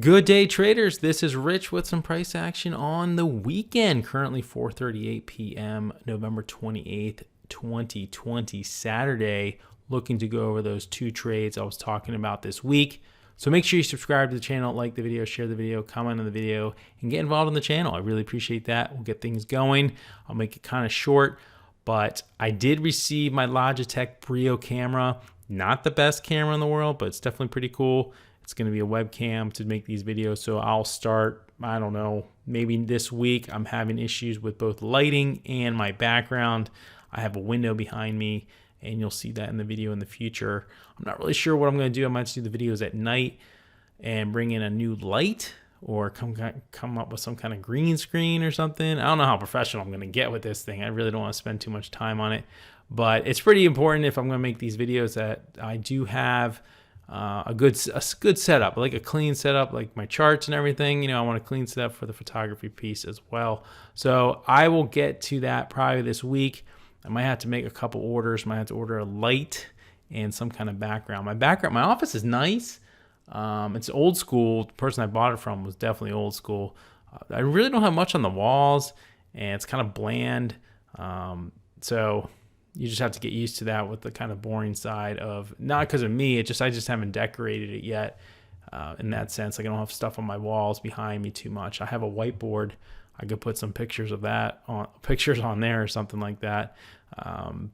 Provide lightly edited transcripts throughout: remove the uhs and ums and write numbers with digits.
Good day, traders. This is Rich with some price action on the weekend. Currently 4:38 p.m. November 28th, 2020, Saturday. Looking to go over those two trades I was talking about this week. So make sure you subscribe to the channel, like the video, share the video, comment on the video, and get involved in the channel. I really appreciate that. We'll get things going. I'll make it kind of short, but I did receive my Logitech Brio camera. Not the best camera in the world, but it's definitely pretty cool. It's going to be a webcam to make these videos. So I'll start, I don't know, maybe this week. I'm having issues with both lighting and my background. I have a window behind me, and you'll see that in the video in the future. I'm not really sure what I'm going to do. I might do the videos at night and bring in a new light or come up with some kind of green screen or something. I don't know how professional I'm going to get with this thing. I really don't want to spend too much time on it. But it's pretty important if I'm going to make these videos that I do have a good setup, like a clean setup, like my charts and everything. You know, I want a clean setup for the photography piece as well. So I will get to that probably this week. I might have to make a couple orders. Might have to order a light and some kind of background. My office is nice. It's old school. The person I bought it from was definitely old school. I really don't have much on the walls, and it's kind of bland. So you just have to get used to that with the kind of boring side of, not because of me, I just haven't decorated it yet in that sense. Like I don't have stuff on my walls behind me too much. I have a whiteboard. I could put some pictures of that on there or something like that.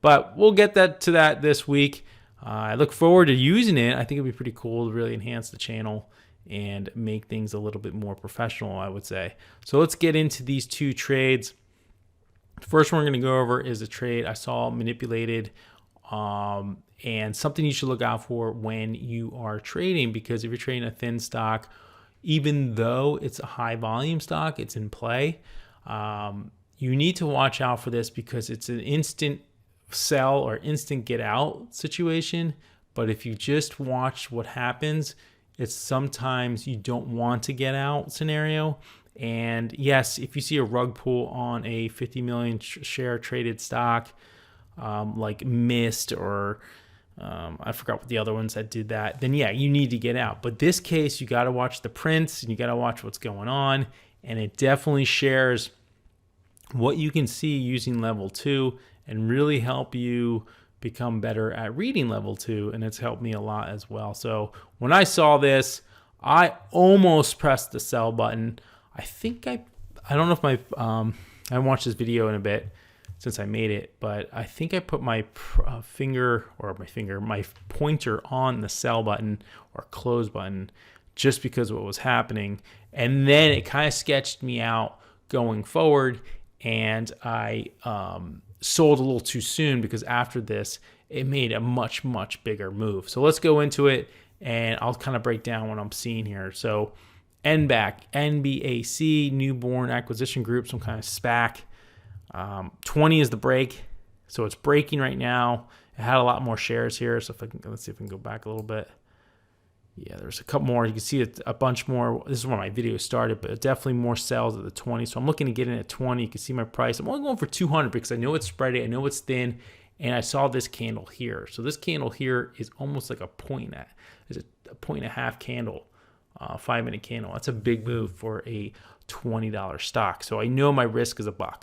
But we'll get to that this week. I look forward to using it. I think it'd be pretty cool to really enhance the channel and make things a little bit more professional, I would say. So let's get into these two trades. The first one we're going to go over is a trade I saw manipulated, and something you should look out for when you are trading, because if you're trading a thin stock, even though it's a high volume stock, it's in play. You need to watch out for this because it's an instant sell or instant get out situation. But if you just watch what happens, it's sometimes you don't want to get out scenario. And yes, if you see a rug pull on a 50 million share traded stock, like Mist or I forgot what the other ones that did that, then yeah, you need to get out. But this case, you got to watch the prints and you got to watch what's going on. And it definitely shares what you can see using level 2 and really help you become better at reading level 2. And it's helped me a lot as well. So when I saw this, I almost pressed the sell button. I think I don't know if I haven't watched this video in a bit since I made it, but I think I put my my pointer on the sell button or close button just because of what was happening. And then it kind of sketched me out going forward, and I sold a little too soon because after this, it made a much, much bigger move. So let's go into it, and I'll kind of break down what I'm seeing here. So NBAC, Newborn Acquisition Group, some kind of SPAC. 20 is the break, so it's breaking right now. It had a lot more shares here, so let's see if I can go back a little bit. Yeah, there's a couple more. You can see a bunch more. This is where my video started, but definitely more sells at the 20. So I'm looking to get in at 20. You can see my price. I'm only going for 200 because I know it's spreading, I know it's thin, and I saw this candle here. So this candle here is almost like a point and a half candle. 5-minute candle. That's a big move for a $20 stock. So I know my risk is $1.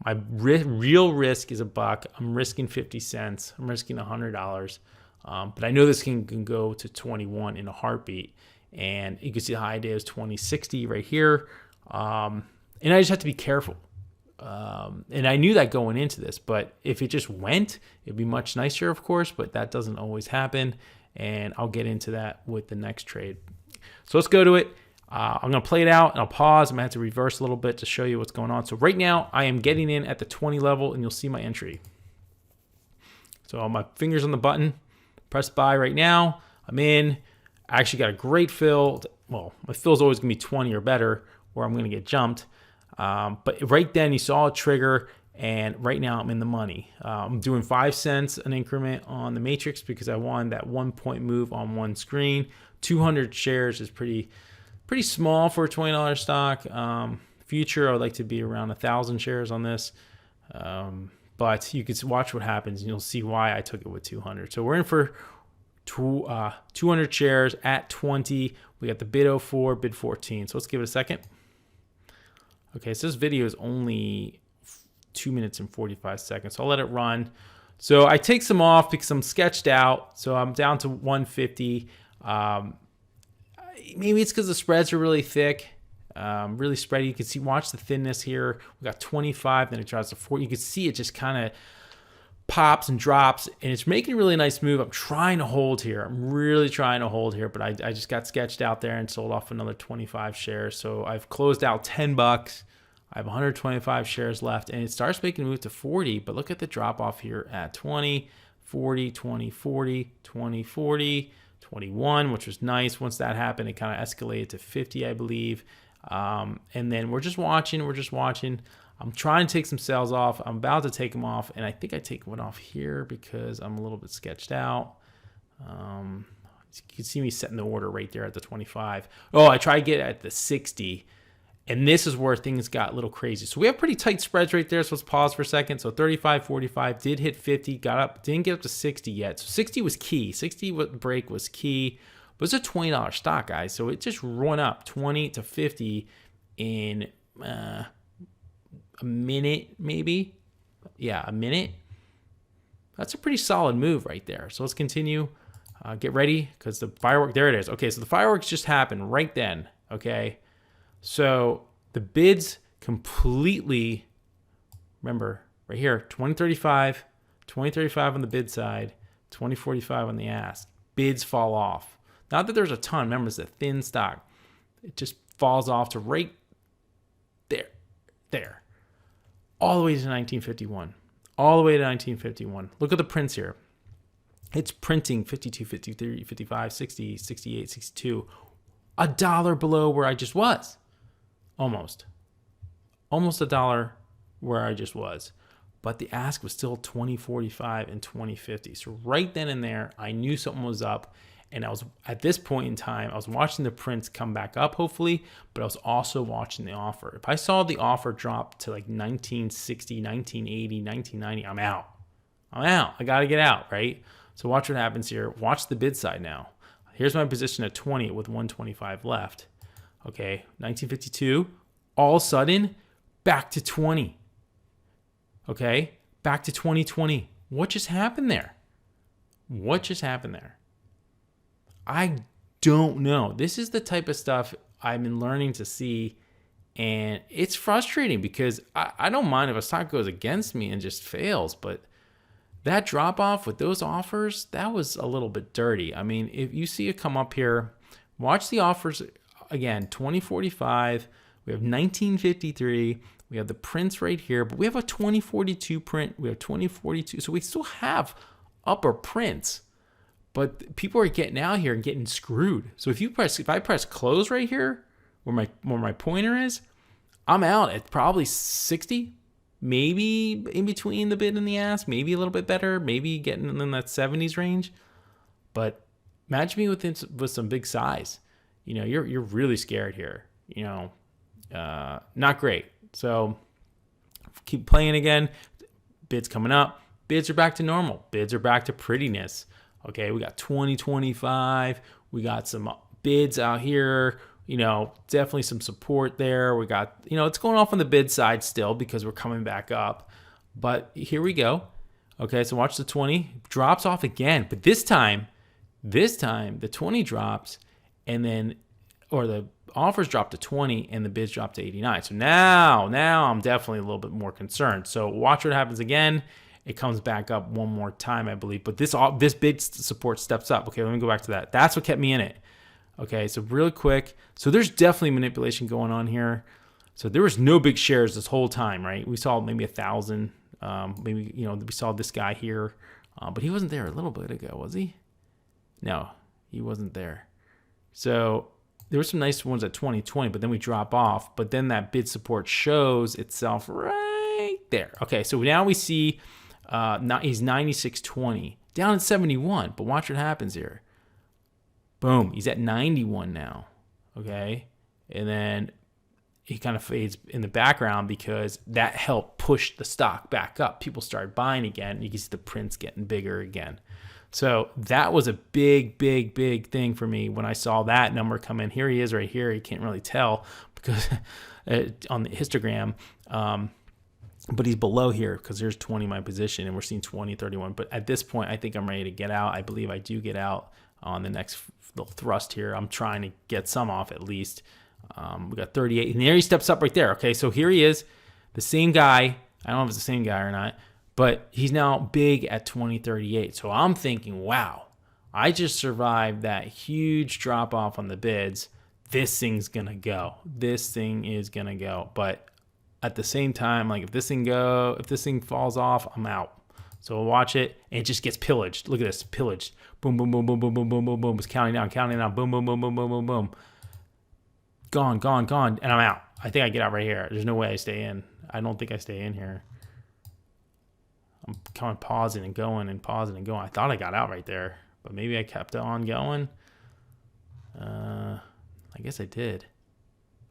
My real risk is $1. I'm risking 50 cents. I'm risking $100. But I know this can go to 21 in a heartbeat. And you can see the high day is 2060 right here. And I just have to be careful. And I knew that going into this, but if it just went, it'd be much nicer, of course, but that doesn't always happen. And I'll get into that with the next trade. So let's go to it. I'm going to play it out and I'll pause. I'm going to have to reverse a little bit to show you what's going on. So right now I am getting in at the 20 level and you'll see my entry. So my fingers on the button, press buy right now. I'm in. I actually got a great fill. Well, my fill is always going to be 20 or better or I'm going to get jumped. But right then you saw a trigger and right now I'm in the money. I'm doing 5 cents an increment on the matrix because I wanted that 1 point move on one screen. 200 shares is pretty small for a $20 stock. Future, I would like to be around 1,000 shares on this. But you can watch what happens and you'll see why I took it with 200. So we're in for 200 shares at 20. We got the bid 04, bid 14. So let's give it a second. Okay, so this video is only 2 minutes and 45 seconds. So I'll let it run. So I take some off because I'm sketched out. So I'm down to 150. Maybe it's because the spreads are really thick, really spready. You can see, watch the thinness here. We got 25, then it drops to 40. You can see it just kind of pops and drops, and it's making a really nice move. I'm trying to hold here. I'm really trying to hold here, but I just got sketched out there and sold off another 25 shares. So I've closed out $10. I have 125 shares left, and it starts making a move to 40, but look at the drop off here at 20, 40, 20, 40, 20, 40, 21, which was nice. Once that happened, it kind of escalated to 50, I believe. And then we're just watching. I'm trying to take some sales off. I'm about to take them off, and I think I take one off here because I'm a little bit sketched out. You can see me setting the order right there at the 25. Oh, I try to get at the 60. And this is where things got a little crazy. So we have pretty tight spreads right there. So let's pause for a second. So 35, 45, did hit 50, got up, didn't get up to 60 yet. So 60 was key. 60 break was key. But it's a $20 stock, guys. So it just run up 20 to 50 in a minute, maybe. Yeah, a minute. That's a pretty solid move right there. So let's continue. Get ready because the firework, there it is. Okay, so the fireworks just happened right then. Okay. So the bids completely, remember right here, 2035, 2035 on the bid side, 2045 on the ask. Bids fall off. Not that there's a ton. Remember, it's a thin stock. It just falls off to right there. All the way to 1951. All the way to 1951. Look at the prints here. It's printing 52, 53, 55, 60, 68, 62. $1 below where I just was. Almost $1 where I just was. But the ask was still 2045 and 2050. So right then and there, I knew something was up. And I was, at this point in time, I was watching the prints come back up, hopefully, but I was also watching the offer. If I saw the offer drop to like 1960, 1980, 1990, I'm out. I got to get out, right? So watch what happens here. Watch the bid side now. Here's my position at 20 with 125 left. Okay, 1952, all of a sudden, back to 20. Okay, back to 2020. What just happened there? I don't know. This is the type of stuff I've been learning to see, and it's frustrating because I don't mind if a stock goes against me and just fails, but that drop off with those offers, that was a little bit dirty. I mean, if you see it come up here, watch the offers again, 2045, we have 1953, we have the prints right here, but we have a 2042 print, we have 2042, so we still have upper prints, but people are getting out here and getting screwed. So if I press close right here, where my pointer is, I'm out at probably 60, maybe in between the bid and the ask, maybe a little bit better, maybe getting in that 70s range. But imagine me with some big size. You know, you're really scared here. You know, not great. So keep playing again. Bids coming up. Bids are back to normal. Bids are back to prettiness. Okay, we got 2025. We got some bids out here. You know, definitely some support there. We got, you know, it's going off on the bid side still because we're coming back up. But here we go. Okay, so watch the 20. Drops off again. But this time, the 20 drops and then, or the offers drop to 20 and the bids drop to 89. So now I'm definitely a little bit more concerned. So watch what happens again. It comes back up one more time, I believe. But this bid support steps up. Okay, let me go back to that. That's what kept me in it. Okay, so real quick. So there's definitely manipulation going on here. So there was no big shares this whole time, right? We saw maybe 1,000. Maybe, you know, we saw this guy here. But he wasn't there a little bit ago, was he? No, he wasn't there. So there were some nice ones at 2020, but then we drop off. But then that bid support shows itself right there. Okay, so now we see he's 96.20, down at 71. But watch what happens here. Boom, he's at 91 now, okay? And then he kind of fades in the background because that helped push the stock back up. People started buying again. You can see the prints getting bigger again. So that was a big, big, big thing for me when I saw that number come in. Here he is right here. You can't really tell because on the histogram, but he's below here because there's 20 my position and we're seeing 20, 31. But at this point, I think I'm ready to get out. I believe I do get out on the next little thrust here. I'm trying to get some off at least. We got 38 and there he steps up right there. Okay, so here he is, the same guy. I don't know if it's the same guy or not, but he's now big at 2038. So I'm thinking, wow, I just survived that huge drop off on the bids. This thing's gonna go. This thing is gonna go. But at the same time, like if this thing falls off, I'm out. So we'll watch it, and it just gets pillaged. Look at this, pillaged. Boom, boom, boom, boom, boom, boom, boom, boom, boom. It's counting down. Boom, boom, boom, boom, boom, boom, boom. Gone, and I'm out. I think I get out right here. There's no way I stay in. I don't think I stay in here. I'm kind of pausing and going and pausing and going. I thought I got out right there, but maybe I kept on going. I guess I did.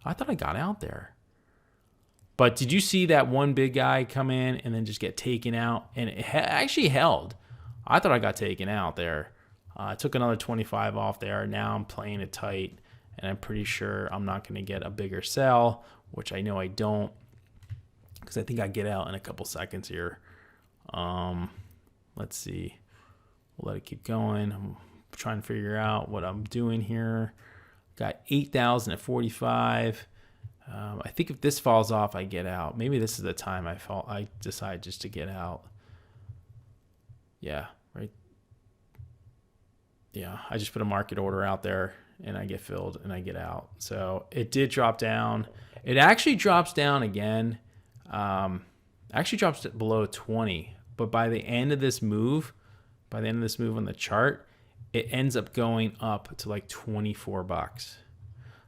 I thought I got out there. But did you see that one big guy come in and then just get taken out? And it actually held. I thought I got taken out there. I took another 25 off there. Now I'm playing it tight, and I'm pretty sure I'm not going to get a bigger sell, which I know I don't, because I think I get out in a couple seconds here. Let's see. We'll let it keep going. I'm trying to figure out what I'm doing here. Got 8,000 at 45. I think if this falls off, I get out. Maybe this is the time I decide just to get out. Yeah, right. Yeah, I just put a market order out there and I get filled and I get out. So it did drop down. It actually drops down again. Actually drops it below 20. But by the end of this move on the chart, it ends up going up to like $24.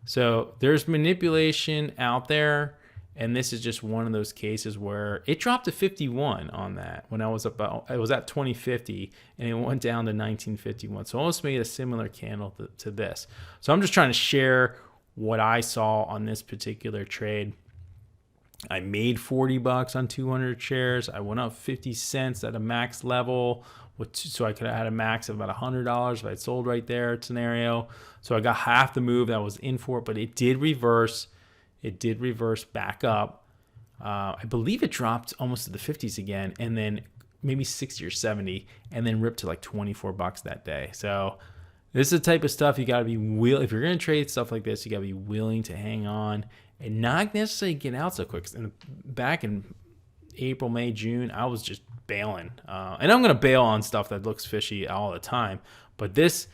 So there's manipulation out there, and this is just one of those cases where it dropped to 51 on that when it was at 2050 and it went down to 1951. So almost made a similar candle to this. So I'm just trying to share what I saw on this particular trade. I made $40 on 200 shares. I went up 50 cents at a max level, so I could have had a max of about $100 if I'd sold right there scenario. So I got half the move that was in for it, but it did reverse. It did reverse back up. I believe it dropped almost to the 50s again, and then maybe 60 or 70, and then ripped to like $24 that day. So this is the type of stuff you got to be willing. If you're going to trade stuff like this, you got to be willing to hang on and not necessarily get out so quick. And back in April, May, June, I was just bailing. And I'm going to bail on stuff that looks fishy all the time. But this,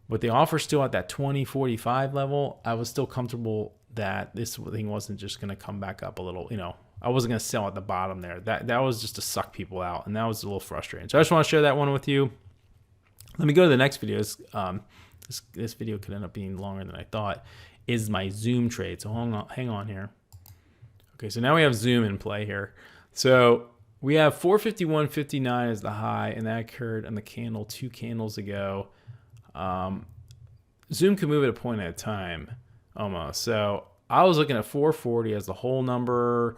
with the offer still at that 2045 level, I was still comfortable that this thing wasn't just going to come back up a little. I wasn't going to sell at the bottom there. That was just to suck people out. And that was a little frustrating. So I just want to share that one with you. Let me go to the next video. This video could end up being longer than I thought. Is my Zoom trade. So hang on here. Okay, so now we have Zoom in play here. So we have 451.59 as the high, and that occurred on the candle 2 candles ago. Zoom can move at a point at a time, almost. So I was looking at 440 as the whole number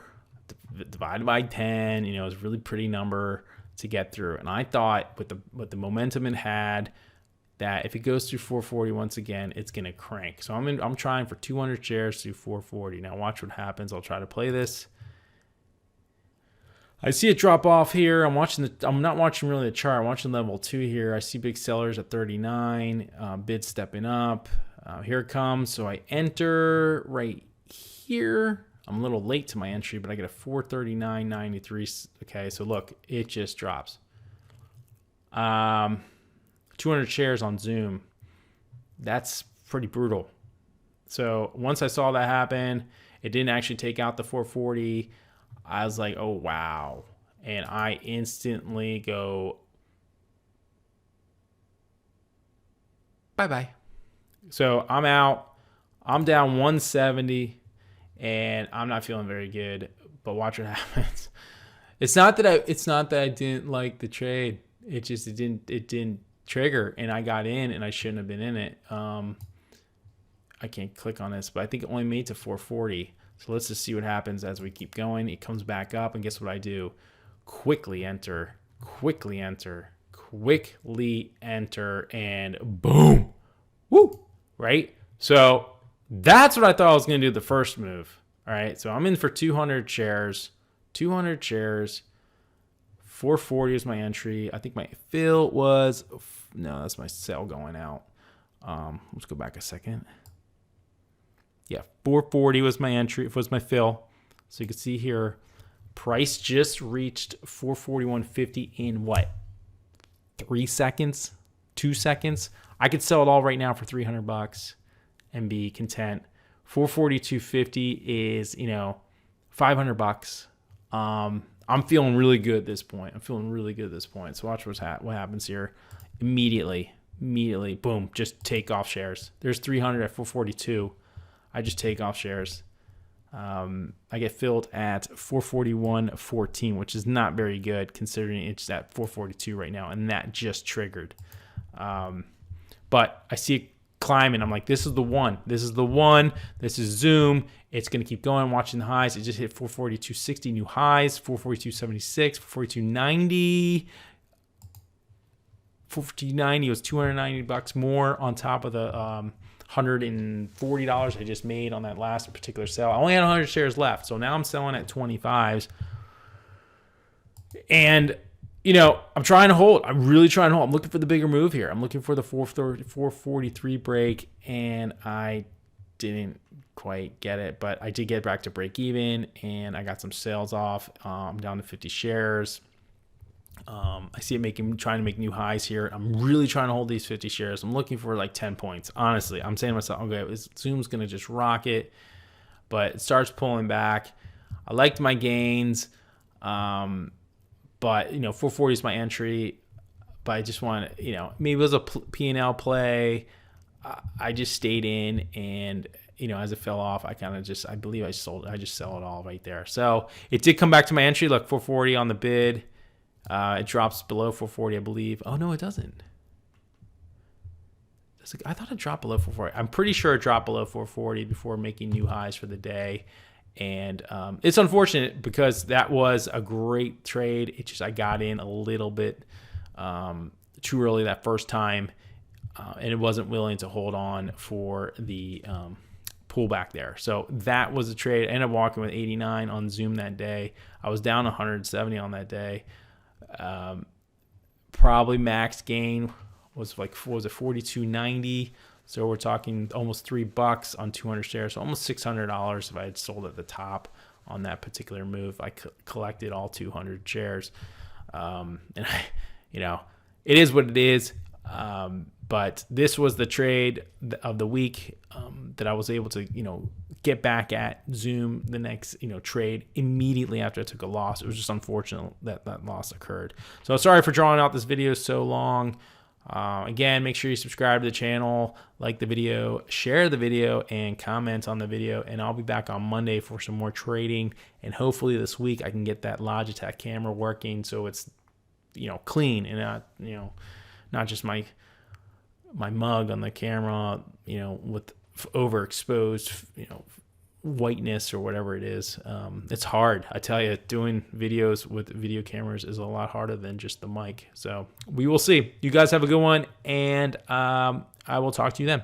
divided by 10. It was a really pretty number to get through. And I thought with the momentum it had, that if it goes through 440 once again, it's going to crank. So I'm trying for 200 shares through 440. Now watch what happens. I'll try to play this. I see it drop off here. I'm not watching really the chart. I'm watching level 2 here. I see big sellers at 39, bids stepping up. Here it comes. So I enter right here. I'm a little late to my entry, but I get a 439.93. Okay, so look, it just drops. 200 shares on Zoom. That's pretty brutal. So once I saw that happen, it didn't actually take out the 440. I was like, oh, wow. And I instantly go, bye-bye. So I'm out. I'm down 170, and I'm not feeling very good. But watch what happens. It's not that I didn't like the trade. It didn't trigger, and I got in, and I shouldn't have been in it. I can't click on this, but I think it only made to 440. So let's just see what happens as we keep going. It comes back up, and guess what I do? Quickly enter, quickly enter, quickly enter, and boom, woo, right? So that's what I thought I was going to do the first move. All right, so I'm in for 200 shares. 200 shares. 440 is my entry. I think my fill was, no, that's my sell going out. Let's go back a second. Yeah, 440 was my entry, was my fill. So you can see here, price just reached 441.50 in what? 3 seconds? 2 seconds? I could sell it all right now for $300 and be content. 442.50 is, $500. I'm feeling really good at this point. So watch what happens here. Immediately, boom, just take off shares. There's 300 at 442. I just take off shares. I get filled at 441.14, which is not very good considering it's at 442 right now, and that just triggered. But I see it climbing. I'm like, this is the one. This is Zoom. It's going to keep going. Watching the highs. It just hit 442.60 new highs, 442.76, 442.90. 442.90 was $290 more on top of the $140 I just made on that last particular sale. I only had 100 shares left, so now I'm selling at 25s. And I'm trying to hold. I'm really trying to hold. I'm looking for the bigger move here. I'm looking for the 443 break, and I didn't quite get it, but I did get back to break even, and I got some sales off. I'm down to 50 shares. I see it trying to make new highs here. I'm really trying to hold these 50 shares. I'm looking for like 10 points. Honestly, I'm saying to myself, okay, Zoom's going to just rock it, but it starts pulling back. I liked my gains. But 440 is my entry, but I just want to, maybe it was a P&L play. I just stayed in, and as it fell off, I believe I sell it all right there. So it did come back to my entry. Look, 440 on the bid. It drops below 440, I believe. Oh no, it doesn't. I thought it dropped below 440. I'm pretty sure it dropped below 440 before making new highs for the day. And it's unfortunate because that was a great trade. It's just I got in a little bit too early that first time, and it wasn't willing to hold on for the pullback there. So that was a trade. I ended up walking with 89 on Zoom that day. I was down 170 on that day. Probably max gain was like, what was it, 42.90. So we're talking almost $3 on 200 shares, so almost $600 if I had sold at the top on that particular move. I collected all 200 shares, and it is what it is. But this was the trade of the week that I was able to, get back at Zoom the next, trade immediately after I took a loss. It was just unfortunate that that loss occurred. So sorry for drawing out this video so long. Again, make sure you subscribe to the channel, like the video, share the video, and comment on the video. And I'll be back on Monday for some more trading. And hopefully this week I can get that Logitech camera working so it's, clean and not, not just my mug on the camera, with overexposed, whiteness or whatever it is. It's hard. I tell you, doing videos with video cameras is a lot harder than just the mic. So we will see. You guys have a good one, and I will talk to you then.